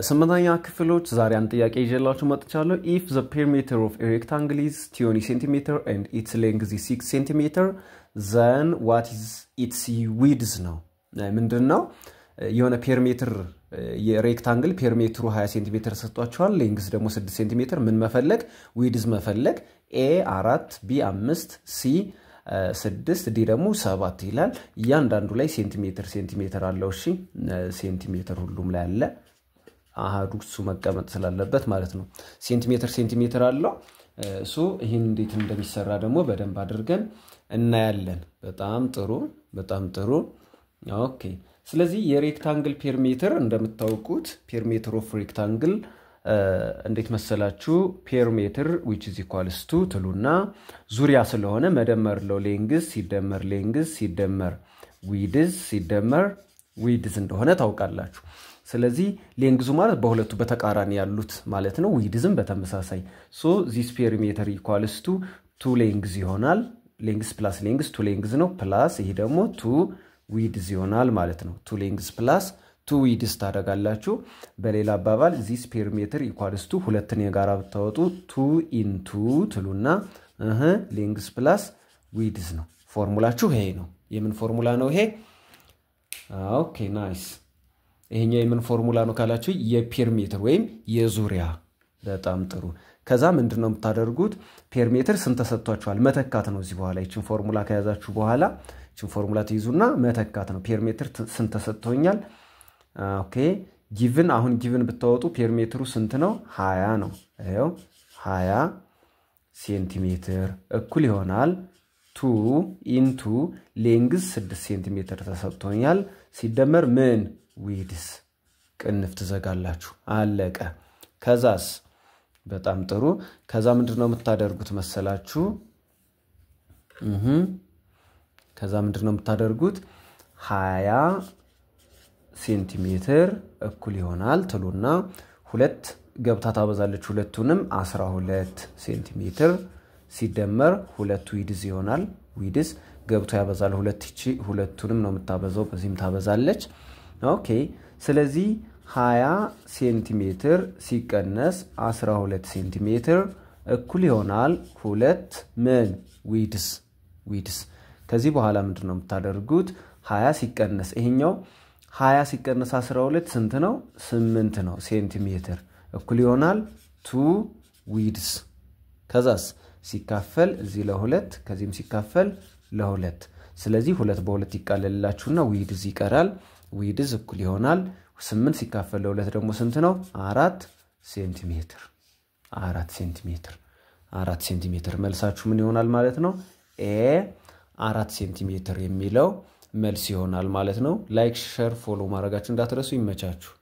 ስምንተኛ ክፍሎች ዛሬ አንድ ጥያቄ ይዤላችሁ መጥቻለሁ if the perimeter of a rectangle is 20 cm and its length is 6 cm then what is its width ነው ምንድነው የሆነ ፔሪሜትር የሬክታንግል ፔሪሜትሩ 20 cm ተሰጥቷቸዋል ሌንግዝ ደግሞ 6 cm ምን መፈለግ width መፈለግ a 4 b 5 c 6 ዲ ደግሞ 7 ይላል እያንዳንዱ ላይ ሴንቲሜትር አለው እሺ ሴንቲሜትር ሁሉም ላይ አለ አሃዱ እሱ መቀመጥ ስላለበት ማለት ነው ሴንቲሜትር አለው ሶ ይሄን እንዴት እንደሚሰራ ደግሞ በደንብ አድርገን እናያለን በጣም ጥሩ ኦኬ ስለዚህ የሬክታንግል ፔሪሜትር እንደምታውቁት ፔሪሜትር ኦፍ ሬክታንግል እንዴት መሰላችሁ ፔሪሜትር which is equals to ትሉና ዙሪያ ስለሆነ መደመር ለው ሌንግዝ ሲደመር width ሲደመር width እንደሆነ ታውቃላችሁ ስለዚህ ሌንግዙ ማለት በሁለቱ በተቃራኒ ያሉት ማለት ነው widthም በተመሳሳይ so this perimeter equals to 2 length ይሆናል length plus length 2 length ነው plus ይሄ ደግሞ 2 width ይሆናል ማለት ነው 2 length plus 2 width ታደርጋላችሁ በሌላ አባባል this perimeter equals to ሁለትን የጋራ ብታወጡ 2 into ትሉና length plus width ነው ፎርሙላችሁ ይሄ ነው የምን ፎርሙላ ነው ይሄ ኦኬ ናይስ ይሄኛው የምን ፎርሙላ ነው ካላችሁ የፔሪሜትር ወይም የዙሪያ በጣም ጥሩ ከዛ ምንድነው የምታደርጉት ፔሪሜትር ስንት ተሰጥቷቸዋል መተካት ነው እዚህ በኋላ እቺን ፎርሙላ ከያዛችሁ በኋላ እቺን ፎርሙላ ትይዙና መተካት ነው ፔሪሜትር ስንት ተሰጥቶኛል ኦኬ ጊቭን ብታወጡ ፔሪሜትሩ ስንት ነው 20 ነው አይው 20 ሴንቲሜትር እኩል ይሆናል 2 into length 6 ሴንቲሜትር ተሰጥቶኛል ሲደመር ምን width ቅንፍ ትዘጋላችሁ አለቀ ከዛስ በጣም ጥሩ ከዛ ምንድነው የምታደርጉት መሰላችሁ ከዛ ምንድነው የምታደርጉት 20 ሴንቲሜትር እኩል ይሆናል ትሉና ሁለት ገብታ ታበዛለች ሁለቱንም 12 ሴንቲሜትር ሲደመር ሁለቱ width ይሆናል width ገብቶ ያበዛል ሁለቱንም ነው የምታበዛው በዚህም ታበዛለች ኦኬ ስለዚህ 20 ሴንቲሜትር ሲቀነስ 12 ሴንቲሜትር እኩል ይሆናል 2 ምን width ከዚህ በኋላ ምንድነው የምታደርጉት 20 ሲቀነስ ይሄኛው 20 ሲቀነስ 12 ስንት ነው 8 ነው ሴንቲሜትር እኩል ይሆናል 2 width ከዛስ ሲካፈል እዚህ ለሁለት ከዚህም ሲካፈል ለሁለት ስለዚህ ሁለት በሁለት ይቃለልላችሁና width ይቀራል width እኩል ይሆናል 8 ሲካፈል ለሁለት ደግሞ ስንት ነው 4 ሴንቲሜትር 4 ሴንቲሜትር መልሳችሁ ምን ይሆናል ማለት ነው ኤ 4 ሴንቲሜትር የሚለው መልስ ይሆናል ማለት ነው ላይክ ሼር ፎሎ ማድረጋችሁ እንዳትረሱ ይመቻችሁ